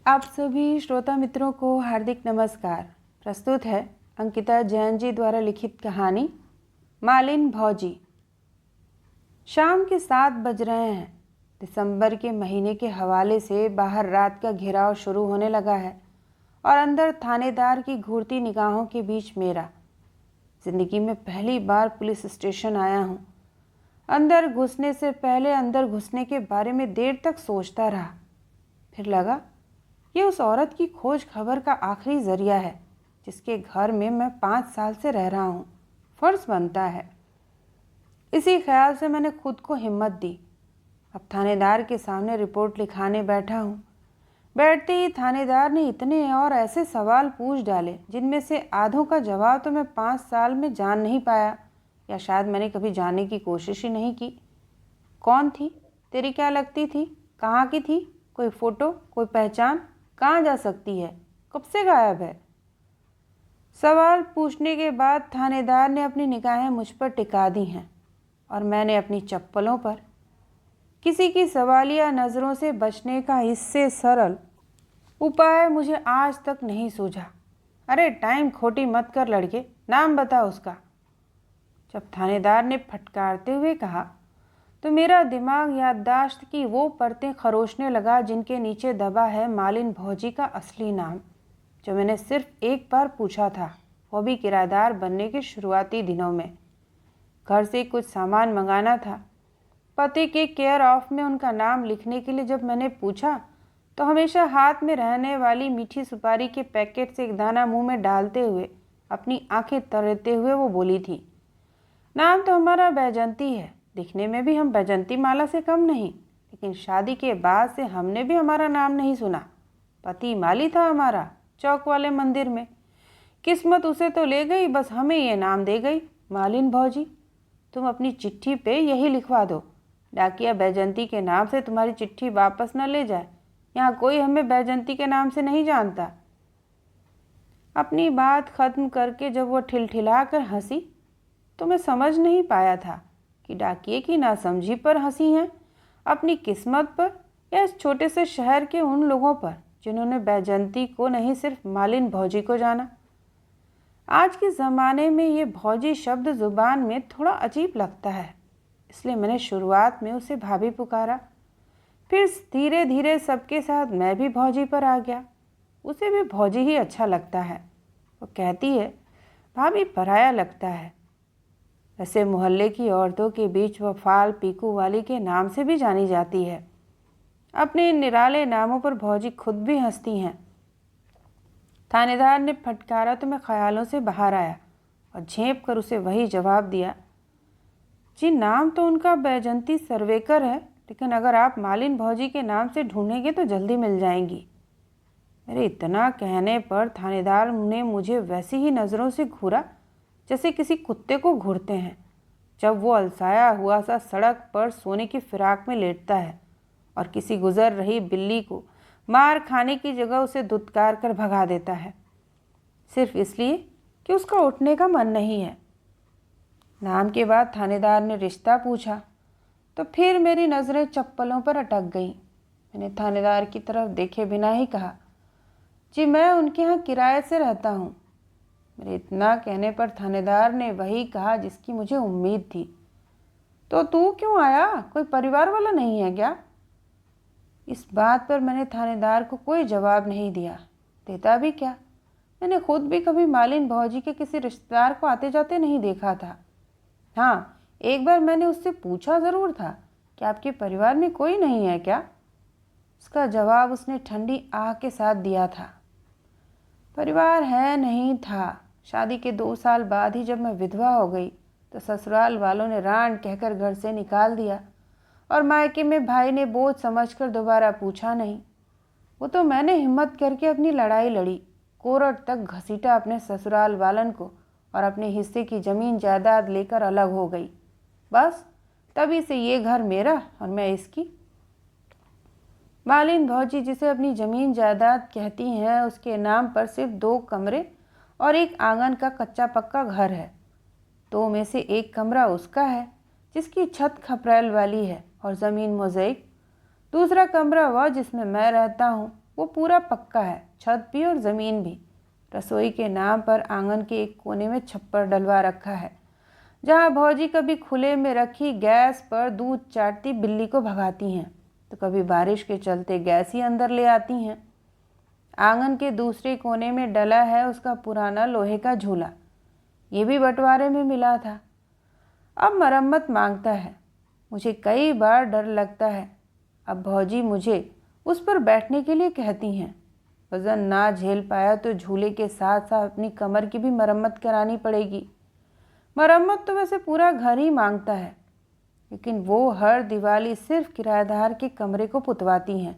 आप सभी श्रोता मित्रों को हार्दिक नमस्कार। प्रस्तुत है अंकिता जैन जी द्वारा लिखित कहानी मालिन भौजी। शाम के 7 बज रहे हैं। दिसंबर के महीने के हवाले से बाहर रात का घेराव शुरू होने लगा है और अंदर थानेदार की घूरती निगाहों के बीच मेरा। जिंदगी में पहली बार पुलिस स्टेशन आया हूँ। अंदर घुसने से पहले अंदर घुसने के बारे में देर तक सोचता रहा। फिर लगा ये उस औरत की खोज खबर का आखिरी जरिया है जिसके घर में मैं 5 साल से रह रहा हूँ। फर्ज बनता है। इसी ख्याल से मैंने खुद को हिम्मत दी। अब थानेदार के सामने रिपोर्ट लिखाने बैठा हूँ। बैठते ही थानेदार ने इतने और ऐसे सवाल पूछ डाले जिनमें से आधों का जवाब तो मैं 5 साल में जान नहीं पाया, या शायद मैंने कभी जानने की कोशिश ही नहीं की। कौन थी? तेरी क्या लगती थी? कहाँ की थी? कोई फ़ोटो, कोई पहचान? कहाँ जा सकती है? कब से गायब है? सवाल पूछने के बाद थानेदार ने अपनी निगाहें मुझ पर टिका दी हैं और मैंने अपनी चप्पलों पर। किसी की सवालिया नज़रों से बचने का इससे सरल उपाय मुझे आज तक नहीं सूझा। अरे टाइम खोटी मत कर लड़के, नाम बता उसका। जब थानेदार ने फटकारते हुए कहा तो मेरा दिमाग याददाश्त की वो परतें खरोशने लगा जिनके नीचे दबा है मालिन भौजी का असली नाम, जो मैंने सिर्फ एक बार पूछा था, वो भी किराएदार बनने के शुरुआती दिनों में। घर से कुछ सामान मंगाना था। पते के केयर ऑफ में उनका नाम लिखने के लिए जब मैंने पूछा तो हमेशा हाथ में रहने वाली मीठी सुपारी के पैकेट से एक दाना मुंह में डालते हुए अपनी आंखें तरेते हुए वो बोली थी, नाम तो हमारा बैजंती है। दिखने में भी हम बैजंती माला से कम नहीं, लेकिन शादी के बाद से हमने भी हमारा नाम नहीं सुना। पति माली था हमारा, चौक वाले मंदिर में। किस्मत उसे तो ले गई, बस हमें ये नाम दे गई, मालिन भौजी। तुम अपनी चिट्ठी पे यही लिखवा दो, डाकिया बैजंती के नाम से तुम्हारी चिट्ठी वापस न ले जाए। यहाँ कोई हमें बैजंती के नाम से नहीं जानता। अपनी बात खत्म करके जब वो ठिलठिला कर हंसी तो मैं समझ नहीं पाया था कि डाकिए की नासमझी पर हंसी हैं, अपनी किस्मत पर, या इस छोटे से शहर के उन लोगों पर जिन्होंने बैजंती को नहीं सिर्फ मालिन भौजी को जाना। आज के ज़माने में ये भौजी शब्द ज़ुबान में थोड़ा अजीब लगता है, इसलिए मैंने शुरुआत में उसे भाभी पुकारा। फिर धीरे धीरे सबके साथ मैं भी भौजी पर आ गया। उसे भी भौजी ही अच्छा लगता है। वो कहती है भाभी पराया लगता है। वैसे मोहल्ले की औरतों के बीच वह फाल पीकू वाली के नाम से भी जानी जाती है। अपने इन निराले नामों पर भौजी खुद भी हंसती हैं। थानेदार ने फटकारा तो मैं ख्यालों से बाहर आया और झेंप कर उसे वही जवाब दिया, जी नाम तो उनका बैजंती सर्वेकर है, लेकिन अगर आप मालिन भौजी के नाम से ढूंढेंगे तो जल्दी मिल जाएंगी। मेरे इतना कहने पर थानेदार ने मुझे वैसी ही नज़रों से घूरा जैसे किसी कुत्ते को घूरते हैं जब वो अलसाया हुआ सा सड़क पर सोने की फिराक में लेटता है और किसी गुजर रही बिल्ली को मार खाने की जगह उसे धुतकार कर भगा देता है, सिर्फ इसलिए कि उसका उठने का मन नहीं है। नाम के बाद थानेदार ने रिश्ता पूछा तो फिर मेरी नज़रें चप्पलों पर अटक गईं। मैंने थानेदार की तरफ देखे बिना ही कहा, जी मैं उनके यहाँ किराए से रहता हूँ। मेरे इतना कहने पर थानेदार ने वही कहा जिसकी मुझे उम्मीद थी, तो तू क्यों आया? कोई परिवार वाला नहीं है क्या? इस बात पर मैंने थानेदार को कोई जवाब नहीं दिया। देता भी क्या, मैंने खुद भी कभी मालिन भौजी के किसी रिश्तेदार को आते जाते नहीं देखा था। हाँ, एक बार मैंने उससे पूछा ज़रूर था कि आपके परिवार में कोई नहीं है क्या? उसका जवाब उसने ठंडी आह के साथ दिया था, परिवार है नहीं था। शादी के 2 साल बाद ही जब मैं विधवा हो गई तो ससुराल वालों ने रांड कहकर घर से निकाल दिया और मायके में भाई ने बोझ समझकर दोबारा पूछा नहीं। वो तो मैंने हिम्मत करके अपनी लड़ाई लड़ी, कोरट तक घसीटा अपने ससुराल वालन को और अपने हिस्से की ज़मीन जायदाद लेकर अलग हो गई। बस तभी से ये घर मेरा और मैं इसकी। मालिन भौजी जिसे अपनी ज़मीन जायदाद कहती हैं, उसके नाम पर सिर्फ 2 कमरे और एक आंगन का कच्चा पक्का घर है। 2 में से एक कमरा उसका है जिसकी छत खपरेल वाली है और ज़मीन मोज़ेक। दूसरा कमरा वह जिसमें मैं रहता हूँ, वो पूरा पक्का है, छत भी और ज़मीन भी। रसोई के नाम पर आंगन के एक कोने में छप्पर डलवा रखा है, जहाँ भौजी कभी खुले में रखी गैस पर दूध चाटती बिल्ली को भगाती हैं, तो कभी बारिश के चलते गैस ही अंदर ले आती हैं। आंगन के दूसरे कोने में डला है उसका पुराना लोहे का झूला, ये भी बंटवारे में मिला था, अब मरम्मत मांगता है। मुझे कई बार डर लगता है, अब भौजी मुझे उस पर बैठने के लिए कहती हैं। वज़न ना झेल पाया तो झूले के साथ साथ अपनी कमर की भी मरम्मत करानी पड़ेगी। मरम्मत तो वैसे पूरा घर ही मांगता है, लेकिन वो हर दिवाली सिर्फ किराएदार के कमरे को पुतवाती हैं।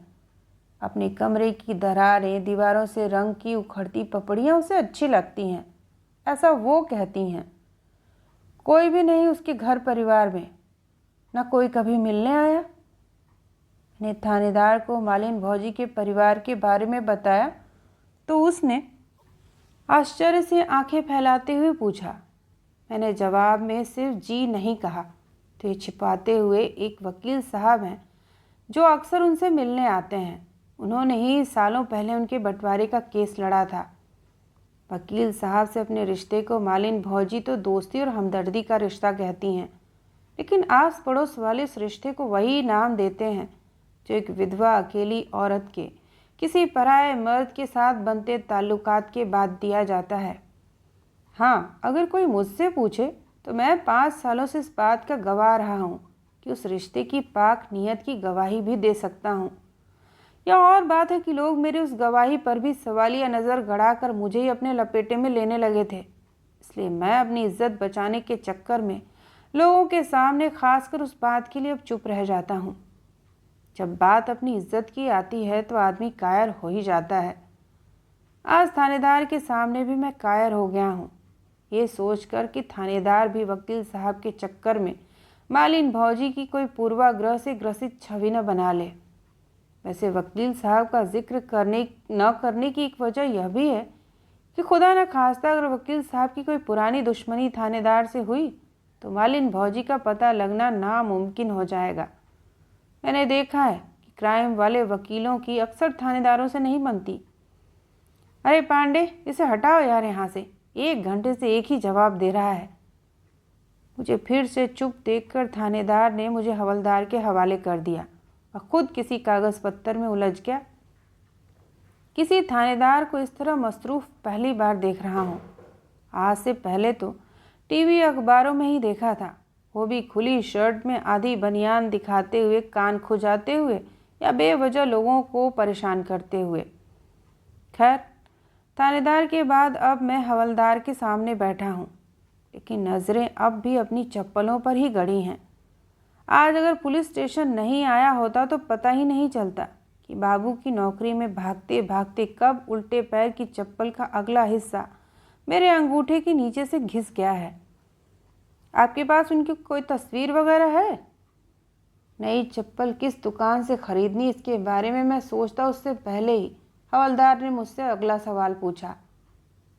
अपने कमरे की दरारें, दीवारों से रंग की उखड़ती पपड़ियाँ उसे अच्छी लगती हैं, ऐसा वो कहती हैं। कोई भी नहीं उसके घर परिवार में, न कोई कभी मिलने आया। मैंने थानेदार को मालिन भौजी के परिवार के बारे में बताया तो उसने आश्चर्य से आंखें फैलाते हुए पूछा। मैंने जवाब में सिर्फ जी नहीं कहा तो ये छिपाते हुए एक वकील साहब हैं जो अक्सर उनसे मिलने आते हैं। उन्होंने ही सालों पहले उनके बंटवारे का केस लड़ा था। वकील साहब से अपने रिश्ते को मालिन भौजी तो दोस्ती और हमदर्दी का रिश्ता कहती हैं, लेकिन आस पड़ोस वाले इस रिश्ते को वही नाम देते हैं जो एक विधवा अकेली औरत के किसी पराये मर्द के साथ बनते ताल्लुकात के बाद दिया जाता है। हाँ, अगर कोई मुझसे पूछे तो मैं 5 सालों से इस बात का गवाह रहा हूँ कि उस रिश्ते की पाक नीयत की गवाही भी दे सकता हूँ। यह और बात है कि लोग मेरे उस गवाही पर भी सवालिया नज़र गड़ाकर मुझे ही अपने लपेटे में लेने लगे थे, इसलिए मैं अपनी इज्जत बचाने के चक्कर में लोगों के सामने खासकर उस बात के लिए अब चुप रह जाता हूँ। जब बात अपनी इज्जत की आती है तो आदमी कायर हो ही जाता है। आज थानेदार के सामने भी मैं कायर हो गया हूँ, ये सोचकर कि थानेदार भी वकील साहब के चक्कर में मालिन भौजी की कोई पूर्वाग्रह से ग्रसित छवि न बना ले। वैसे वकील साहब का जिक्र न करने की एक वजह यह भी है कि खुदा न खास्ता अगर वकील साहब की कोई पुरानी दुश्मनी थानेदार से हुई तो मालिन भौजी का पता लगना नामुमकिन हो जाएगा। मैंने देखा है कि क्राइम वाले वकीलों की अक्सर थानेदारों से नहीं बनती। अरे पांडे, इसे हटाओ यार यहाँ से, 1 घंटे से एक ही जवाब दे रहा है। मुझे फिर से चुप देखकर थानेदार ने मुझे हवलदार के हवाले कर दिया और खुद किसी कागज़ पत्तर में उलझ गया। किसी थानेदार को इस तरह मसरूफ़ पहली बार देख रहा हूँ। आज से पहले तो टीवी अखबारों में ही देखा था, वो भी खुली शर्ट में आधी बनियान दिखाते हुए, कान खुजाते हुए या बेवजह लोगों को परेशान करते हुए। खैर, थानेदार के बाद अब मैं हवलदार के सामने बैठा हूँ, लेकिन नज़रें अब भी अपनी चप्पलों पर ही गड़ी हैं। आज अगर पुलिस स्टेशन नहीं आया होता तो पता ही नहीं चलता कि बाबू की नौकरी में भागते भागते कब उल्टे पैर की चप्पल का अगला हिस्सा मेरे अंगूठे के नीचे से घिस गया है। आपके पास उनकी कोई तस्वीर वगैरह है? नई चप्पल किस दुकान से खरीदनी, इसके बारे में मैं सोचता उससे पहले ही हवलदार ने मुझसे अगला सवाल पूछा।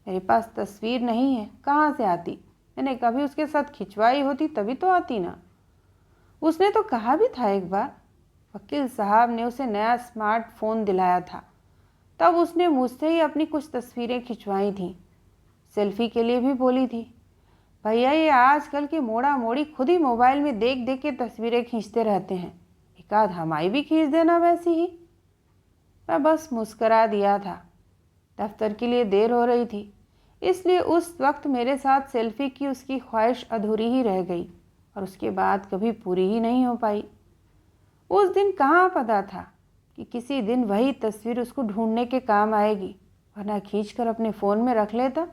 मेरे पास तस्वीर नहीं है, कहाँ से आती? मैंने कभी उसके साथ खिंचवाई होती तभी तो आती ना। उसने तो कहा भी था एक बार, वकील साहब ने उसे नया स्मार्टफोन दिलाया था, तब उसने मुझसे ही अपनी कुछ तस्वीरें खिंचवाई थीं। सेल्फी के लिए भी बोली थी। भैया, ये आजकल के मोड़ा मोड़ी खुद ही मोबाइल में देख देख के तस्वीरें खींचते रहते हैं, एक आध हमारी भी खींच देना वैसी ही। मैं बस मुस्करा दिया था। दफ्तर के लिए देर हो रही थी, इसलिए उस वक्त मेरे साथ सेल्फी की उसकी ख्वाहिश अधूरी ही रह गई और उसके बाद कभी पूरी ही नहीं हो पाई। उस दिन कहाँ पता था कि किसी दिन वही तस्वीर उसको ढूंढने के काम आएगी, वरना खींचकर अपने फ़ोन में रख लेता।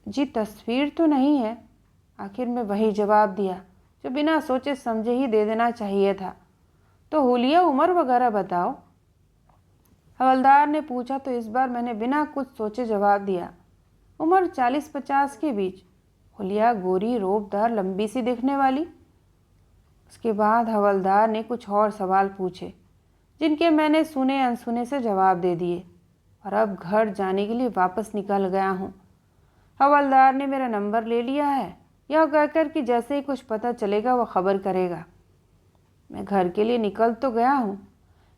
जी, तस्वीर तो नहीं है, आखिर में वही जवाब दिया जो बिना सोचे समझे ही दे देना चाहिए था। तो हुलिया, उम्र वगैरह बताओ, हवलदार ने पूछा। तो इस बार मैंने बिना कुछ सोचे जवाब दिया, उम्र 40-50 के बीच। हुलिया गोरी, रोबदार, लंबी सी दिखने वाली। उसके बाद हवलदार ने कुछ और सवाल पूछे जिनके मैंने सुने अनसुने से जवाब दे दिए और अब घर जाने के लिए वापस निकल गया हूँ। हवलदार ने मेरा नंबर ले लिया है, यह कहकर कि जैसे ही कुछ पता चलेगा वह खबर करेगा। मैं घर के लिए निकल तो गया हूँ,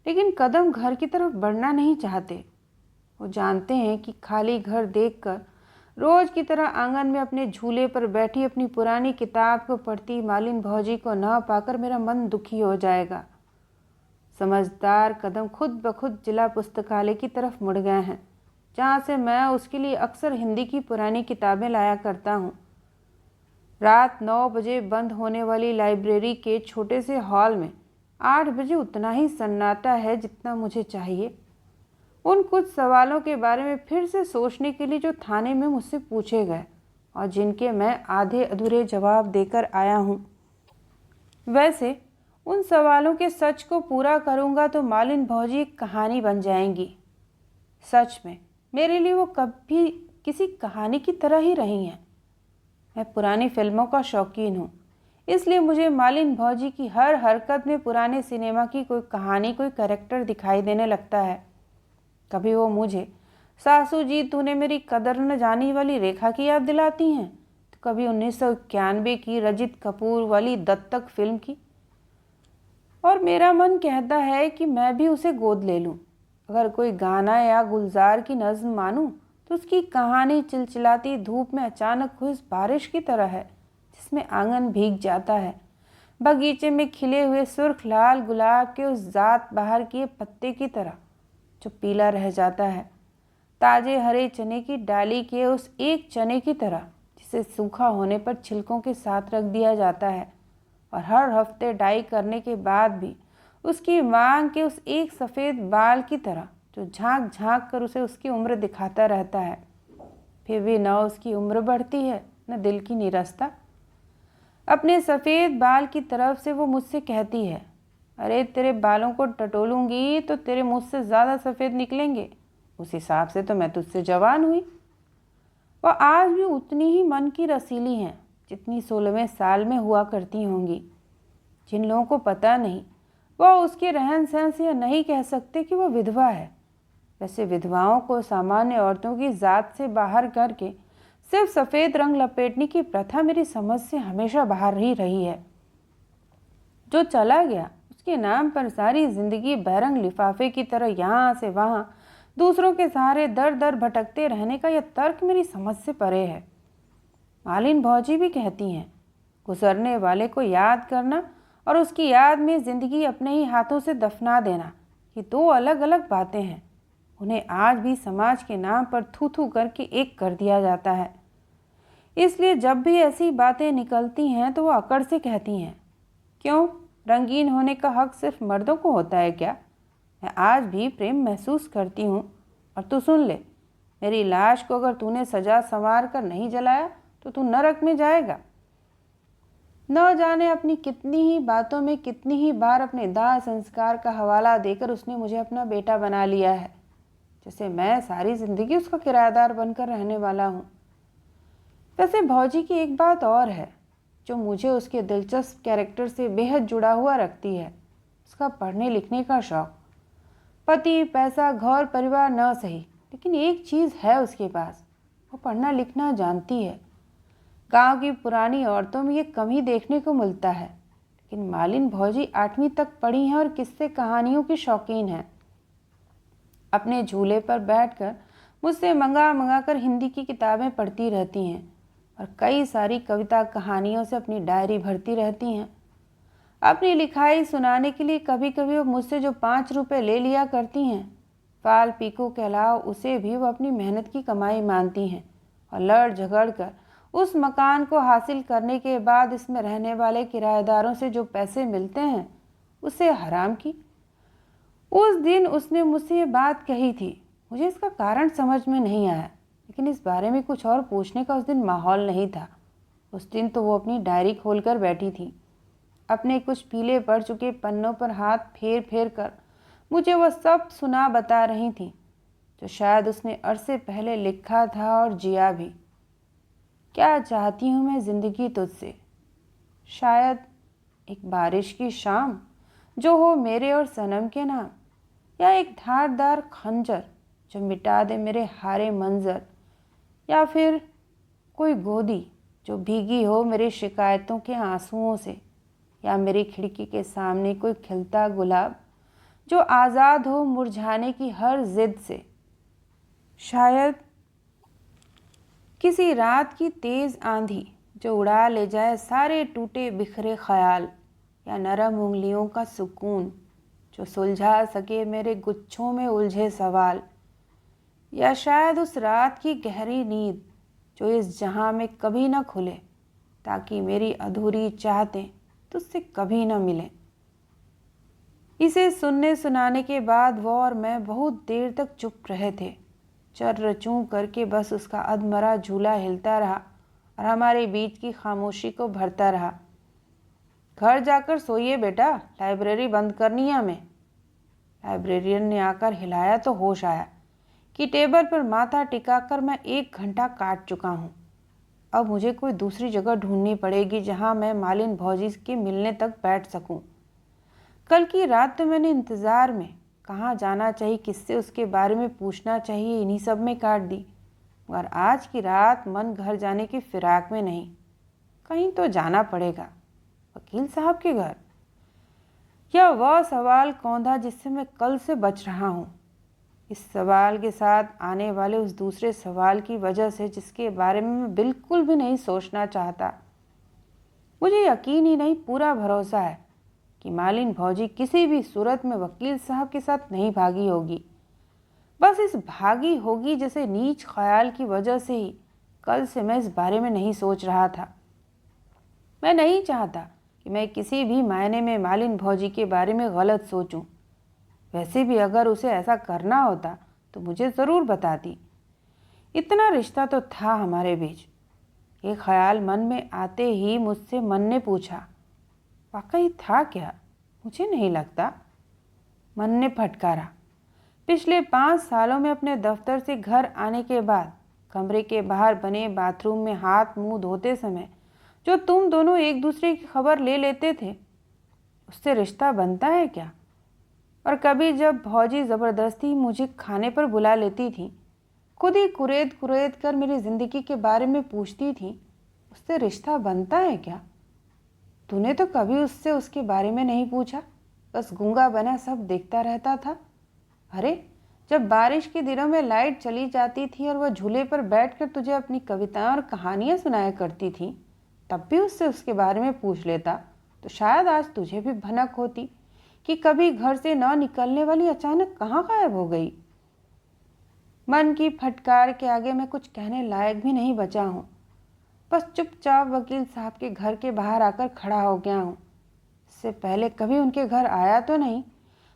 लेकिन कदम घर की तरफ बढ़ना नहीं चाहते। वो जानते हैं कि खाली घर देखकर रोज की तरह आंगन में अपने झूले पर बैठी अपनी पुरानी किताब को पढ़ती मालिन भौजी को न पाकर मेरा मन दुखी हो जाएगा। समझदार कदम खुद ब खुद जिला पुस्तकालय की तरफ मुड़ गए हैं, जहाँ से मैं उसके लिए अक्सर हिंदी की पुरानी किताबें लाया करता हूँ। रात 9 बजे बंद होने वाली लाइब्रेरी के छोटे से हॉल में 8 बजे उतना ही सन्नाटा है जितना मुझे चाहिए। उन कुछ सवालों के बारे में फिर से सोचने के लिए जो थाने में मुझसे पूछे गए और जिनके मैं आधे अधूरे जवाब देकर आया हूँ। वैसे उन सवालों के सच को पूरा करूँगा तो मालिन भौजी एक कहानी बन जाएंगी। सच में मेरे लिए वो कभी किसी कहानी की तरह ही रही हैं। मैं पुरानी फिल्मों का शौकीन हूँ, इसलिए मुझे मालिन भौजी की हर हरकत में पुराने सिनेमा की कोई कहानी, कोई कैरेक्टर दिखाई देने लगता है। कभी वो मुझे सासू जी तूने मेरी कदर न जानी वाली रेखा की याद दिलाती हैं, तो कभी 1991 की रजित कपूर वाली दत्तक फिल्म की। और मेरा मन कहता है कि मैं भी उसे गोद ले लूं। अगर कोई गाना या गुलजार की नज़्म मानूं तो उसकी कहानी चिलचिलाती धूप में अचानक हुई बारिश की तरह है, जिसमें आंगन भीग जाता है, बगीचे में खिले हुए सुर्ख लाल गुलाब के उस जात बाहर किए पत्ते की तरह जो पीला रह जाता है, ताजे हरे चने की डाली के उस एक चने की तरह जिसे सूखा होने पर छिलकों के साथ रख दिया जाता है और हर हफ्ते डाई करने के बाद भी उसकी मांग के उस एक सफ़ेद बाल की तरह जो झांक झांक कर उसे उसकी उम्र दिखाता रहता है। फिर भी न उसकी उम्र बढ़ती है न दिल की निरस्ता। अपने सफ़ेद बाल की तरफ से वो मुझसे कहती है, अरे तेरे बालों को टटोलूंगी तो तेरे मुझसे ज़्यादा सफ़ेद निकलेंगे, उस हिसाब से तो मैं तुझसे जवान हुई। वह आज भी उतनी ही मन की रसीली हैं जितनी 16वें साल में हुआ करती होंगी। जिन लोगों को पता नहीं, वह उसके रहन सहन से यह नहीं कह सकते कि वह विधवा है। वैसे विधवाओं को सामान्य औरतों की जात से बाहर करके सिर्फ सफ़ेद रंग लपेटने की प्रथा मेरी समझ से हमेशा बाहर ही रही है। जो चला गया उसके नाम पर सारी जिंदगी बैरंग लिफाफे की तरह यहाँ से वहाँ दूसरों के सहारे दर दर भटकते रहने का यह तर्क मेरी समझ से परे है। मालिन भौजी भी कहती हैं, गुजरने वाले को याद करना और उसकी याद में ज़िंदगी अपने ही हाथों से दफना देना, ये दो अलग अलग बातें हैं। उन्हें आज भी समाज के नाम पर थू थू करके एक कर दिया जाता है। इसलिए जब भी ऐसी बातें निकलती हैं तो वो अकड़ से कहती हैं, क्यों, रंगीन होने का हक सिर्फ मर्दों को होता है क्या? मैं आज भी प्रेम महसूस करती हूँ। और तू सुन ले, मेरी लाश को अगर तूने सजा संवार कर नहीं जलाया तो तू नरक में जाएगा। न जाने अपनी कितनी ही बातों में कितनी ही बार अपने दाह संस्कार का हवाला देकर उसने मुझे अपना बेटा बना लिया है, जैसे मैं सारी जिंदगी उसका किराएदार बनकर रहने वाला हूँ। वैसे भौजी की एक बात और है जो मुझे उसके दिलचस्प कैरेक्टर से बेहद जुड़ा हुआ रखती है, उसका पढ़ने लिखने का शौक। पति, पैसा, घर परिवार न सही, लेकिन एक चीज़ है उसके पास, वो पढ़ना लिखना जानती है। गांव की पुरानी औरतों में ये कमी देखने को मिलता है, लेकिन मालिन भौजी 8वीं तक पढ़ी हैं और किस्से कहानियों की शौकीन हैं। अपने झूले पर बैठकर मुझसे मंगा मंगा कर हिंदी की किताबें पढ़ती रहती हैं और कई सारी कविता कहानियों से अपनी डायरी भरती रहती हैं। अपनी लिखाई सुनाने के लिए कभी कभी वो मुझसे जो 5 रुपये ले लिया करती हैं, फाल पीको के अलावा उसे भी वो अपनी मेहनत की कमाई मानती हैं और लड़ झगड़ कर उस मकान को हासिल करने के बाद इसमें रहने वाले किराएदारों से जो पैसे मिलते हैं उसे हराम की। उस दिन उसने मुझसे ये बात कही थी, मुझे इसका कारण समझ में नहीं आया, लेकिन इस बारे में कुछ और पूछने का उस दिन माहौल नहीं था। उस दिन तो वो अपनी डायरी खोलकर बैठी थी, अपने कुछ पीले पड़ चुके पन्नों पर हाथ फेर फेर कर मुझे वह सब सुना बता रही थी जो शायद उसने अरसे पहले लिखा था और जिया भी। क्या चाहती हूँ मैं ज़िंदगी तुझसे, शायद एक बारिश की शाम जो हो मेरे और सनम के नाम, या एक धारदार खंजर जो मिटा दे मेरे हारे मंजर, या फिर कोई गोदी जो भीगी हो मेरी शिकायतों के आंसुओं से, या मेरी खिड़की के सामने कोई खिलता गुलाब जो आज़ाद हो मुरझाने की हर जिद से। शायद किसी रात की तेज़ आंधी जो उड़ा ले जाए सारे टूटे बिखरे ख्याल, या नरम उंगलियों का सुकून जो सुलझा सके मेरे गुच्छों में उलझे सवाल, या शायद उस रात की गहरी नींद जो इस जहां में कभी न खुले, ताकि मेरी अधूरी चाहतें तुझसे कभी न मिले। इसे सुनने सुनाने के बाद वो और मैं बहुत देर तक चुप रहे थे। चर्र चूं करके बस उसका अधमरा झूला हिलता रहा और हमारे बीच की खामोशी को भरता रहा। घर जाकर सोइए बेटा, लाइब्रेरी बंद करनी है हमें। लाइब्रेरियन ने आकर हिलाया तो होश आया कि टेबल पर माथा टिकाकर मैं 1 घंटा काट चुका हूँ। अब मुझे कोई दूसरी जगह ढूंढनी पड़ेगी जहाँ मैं मालिन भौजी के मिलने तक बैठ सकूं। कल की रात तो मैंने इंतज़ार में कहाँ जाना चाहिए, किससे उसके बारे में पूछना चाहिए, इन्हीं सब में काट दी। मगर आज की रात मन घर जाने की फिराक में नहीं। कहीं तो जाना पड़ेगा, वकील साहब के घर। यह वह सवाल कौंधा जिससे मैं कल से बच रहा हूँ। इस सवाल के साथ आने वाले उस दूसरे सवाल की वजह से जिसके बारे में मैं बिल्कुल भी नहीं सोचना चाहता। मुझे यकीन ही नहीं, पूरा भरोसा है कि मालिन भौजी किसी भी सूरत में वकील साहब के साथ नहीं भागी होगी। बस इस भागी होगी जैसे नीच ख्याल की वजह से ही कल से मैं इस बारे में नहीं सोच रहा था। मैं नहीं चाहता कि मैं किसी भी मायने में मालिन भौजी के बारे में गलत सोचूं। वैसे भी अगर उसे ऐसा करना होता तो मुझे ज़रूर बताती। इतना रिश्ता तो था हमारे बीच। ये ख्याल मन में आते ही मुझसे मन ने पूछा, वाकई था क्या? मुझे नहीं लगता। मन ने फटकारा, पिछले 5 सालों में अपने दफ्तर से घर आने के बाद कमरे के बाहर बने बाथरूम में हाथ मुंह धोते समय जो तुम दोनों एक दूसरे की खबर ले लेते थे, उससे रिश्ता बनता है क्या? और कभी जब भौजी ज़बरदस्ती मुझे खाने पर बुला लेती थी, खुद ही कुरेद कुरेद कर मेरी ज़िंदगी के बारे में पूछती थी, उससे रिश्ता बनता है क्या? तूने तो कभी उससे उसके बारे में नहीं पूछा, बस गूंगा बना सब देखता रहता था। अरे, जब बारिश के दिनों में लाइट चली जाती थी और वह झूले पर बैठकर तुझे अपनी कविताएं और कहानियां सुनाया करती थी, तब भी उससे उसके बारे में पूछ लेता तो शायद आज तुझे भी भनक होती कि कभी घर से न निकलने वाली अचानक कहाँ गायब हो गई। मन की फटकार के आगे मैं कुछ कहने लायक भी नहीं बचा हूँ। बस चुपचाप वकील साहब के घर के बाहर आकर खड़ा हो गया हूँ। इससे पहले कभी उनके घर आया तो नहीं,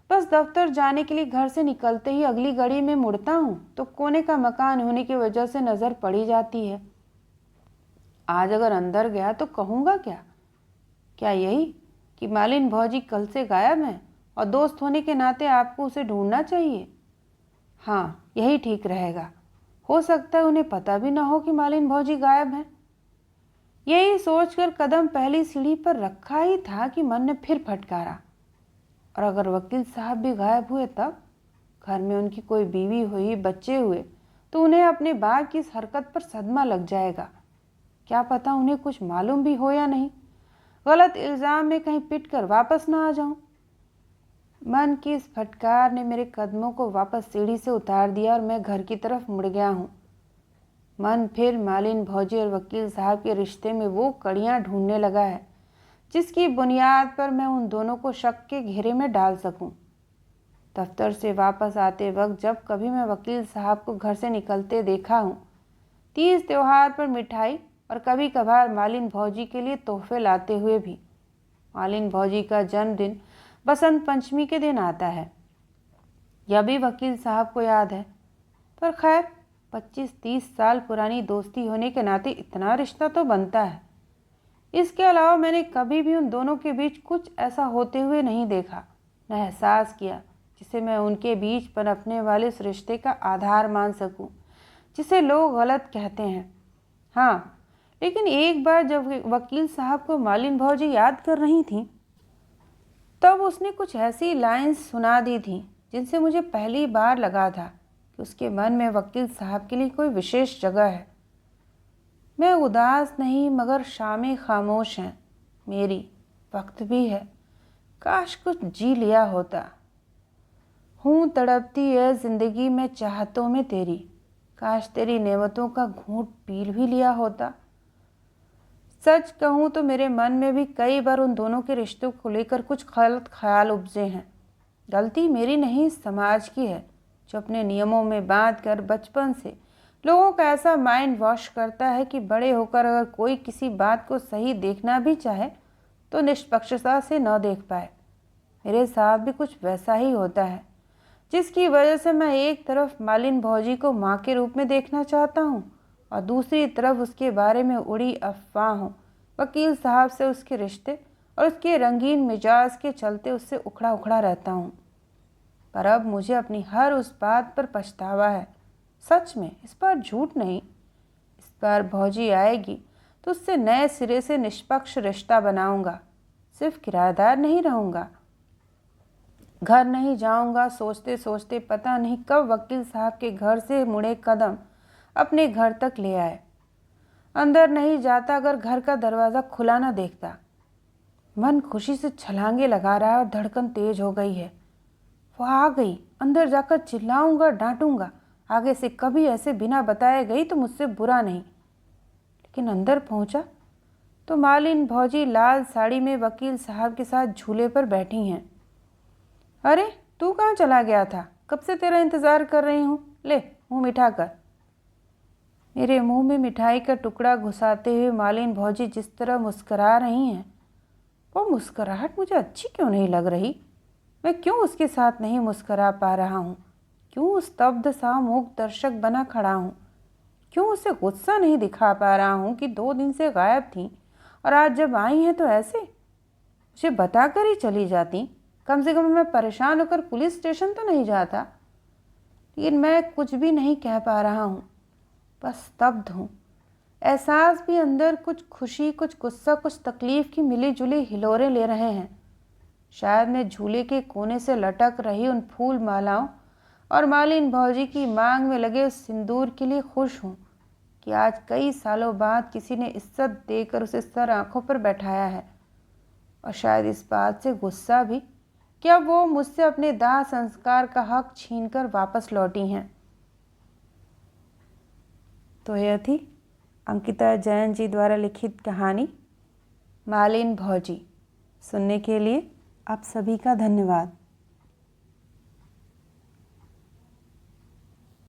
बस दफ्तर जाने के लिए घर से निकलते ही अगली गली में मुड़ता हूँ तो कोने का मकान होने की वजह से नज़र पड़ी जाती है। आज अगर अंदर गया तो कहूँगा क्या? क्या यही कि मालिन भौजी कल से गायब हैं और दोस्त होने के नाते आपको उसे ढूंढना चाहिए? हाँ, यही ठीक रहेगा। हो सकता है उन्हें पता भी ना हो कि मालिन भौजी गायब हैं। यही सोचकर कदम पहली सीढ़ी पर रखा ही था कि मन ने फिर फटकारा, और अगर वकील साहब भी गायब हुए तब? घर में उनकी कोई बीवी हुई, बच्चे हुए तो उन्हें अपने बाप की इस हरकत पर सदमा लग जाएगा। क्या पता उन्हें कुछ मालूम भी हो या नहीं, गलत इल्ज़ाम में कहीं पिट कर वापस ना आ जाऊं। मन की इस फटकार ने मेरे कदमों को वापस सीढ़ी से उतार दिया और मैं घर की तरफ मुड़ गया हूँ। मन फिर मालिन भौजी और वकील साहब के रिश्ते में वो कड़ियाँ ढूंढने लगा है जिसकी बुनियाद पर मैं उन दोनों को शक के घेरे में डाल सकूं। दफ्तर से वापस आते वक्त जब कभी मैं वकील साहब को घर से निकलते देखा हूँ, तीज त्योहार पर मिठाई और कभी कभार मालिन भौजी के लिए तोहफे लाते हुए भी। मालिन भौजी का जन्मदिन बसंत पंचमी के दिन आता है, यह भी वकील साहब को याद है। पर खैर, 25-30 साल पुरानी दोस्ती होने के नाते इतना रिश्ता तो बनता है। इसके अलावा मैंने कभी भी उन दोनों के बीच कुछ ऐसा होते हुए नहीं देखा, न एहसास किया जिसे मैं उनके बीच पनपने वाले इस रिश्ते का आधार मान सकूं, जिसे लोग गलत कहते हैं। हाँ, लेकिन एक बार जब वकील साहब को मालिन भौजी याद कर रही थी, तब उसने कुछ ऐसी लाइंस सुना दी थी जिनसे मुझे पहली बार लगा था कि उसके मन में वकील साहब के लिए कोई विशेष जगह है। मैं उदास नहीं, मगर शामें खामोश हैं मेरी, वक्त भी है, काश कुछ जी लिया होता। हूँ तड़पती है ज़िंदगी में चाहतों में तेरी, काश तेरी नेमतों का घूंट पी भी लिया होता। सच कहूँ तो मेरे मन में भी कई बार उन दोनों के रिश्तों को लेकर कुछ गलत ख्याल उपजे हैं। गलती मेरी नहीं, समाज की है, जो अपने नियमों में बांध कर बचपन से लोगों का ऐसा माइंड वॉश करता है कि बड़े होकर अगर कोई किसी बात को सही देखना भी चाहे तो निष्पक्षता से न देख पाए। मेरे साथ भी कुछ वैसा ही होता है, जिसकी वजह से मैं एक तरफ मालिन भौजी को माँ के रूप में देखना चाहता हूँ और दूसरी तरफ उसके बारे में उड़ी अफवाहों, वकील साहब से उसके रिश्ते और उसके रंगीन मिजाज के चलते उससे उखड़ा उखड़ा रहता हूँ। पर अब मुझे अपनी हर उस बात पर पछतावा है। सच में, इस बार झूठ नहीं। इस बार भौजी आएगी तो उससे नए सिरे से निष्पक्ष रिश्ता बनाऊंगा। सिर्फ किराएदार नहीं रहूंगा। घर नहीं जाऊंगा सोचते सोचते पता नहीं कब वकील साहब के घर से मुड़े कदम अपने घर तक ले आए। अंदर नहीं जाता अगर घर का दरवाज़ा खुला ना देखता। मन खुशी से छलांगे लगा रहा है और धड़कन तेज हो गई है। वो आ गई, अंदर जाकर चिल्लाऊंगा, डांटूंगा, आगे से कभी ऐसे बिना बताए गई तो मुझसे बुरा नहीं। लेकिन अंदर पहुंचा तो मालिन भौजी लाल साड़ी में वकील साहब के साथ झूले पर बैठी हैं। अरे तू कहाँ चला गया था? कब से तेरा इंतज़ार कर रही हूँ। ले मुँह मीठा कर। मेरे मुंह में मिठाई का टुकड़ा घुसाते हुए मालिन भौजी जिस तरह मुस्करा रही हैं, वो मुस्कुराहट मुझे अच्छी क्यों नहीं लग रही। मैं क्यों उसके साथ नहीं मुस्करा पा रहा हूँ? क्यों स्तब्ध सा मूक दर्शक बना खड़ा हूँ? क्यों उसे गुस्सा नहीं दिखा पा रहा हूँ कि 2 दिन से गायब थी और आज जब आई हैं तो ऐसे? मुझे बताकर ही चली जाती, कम से कम मैं परेशान होकर पुलिस स्टेशन तो नहीं जाता। लेकिन मैं कुछ भी नहीं कह पा रहा हूँ, बस स्तब्ध हूँ। एहसास भी अंदर कुछ खुशी, कुछ गुस्सा, कुछ तकलीफ की मिली जुली हिलोरें ले रहे हैं। शायद मैं झूले के कोने से लटक रही उन फूल मालाओं और मालिन भौजी की मांग में लगे उस सिंदूर के लिए खुश हूँ कि आज कई सालों बाद किसी ने इज्जत देकर उसे सर आंखों पर बैठाया है। और शायद इस बात से गुस्सा भी कि अब वो मुझसे अपने दाह संस्कार का हक छीनकर वापस लौटी हैं। तो यह थी अंकिता जैन जी द्वारा लिखित कहानी मालिन भौजी। सुनने के लिए आप सभी का धन्यवाद।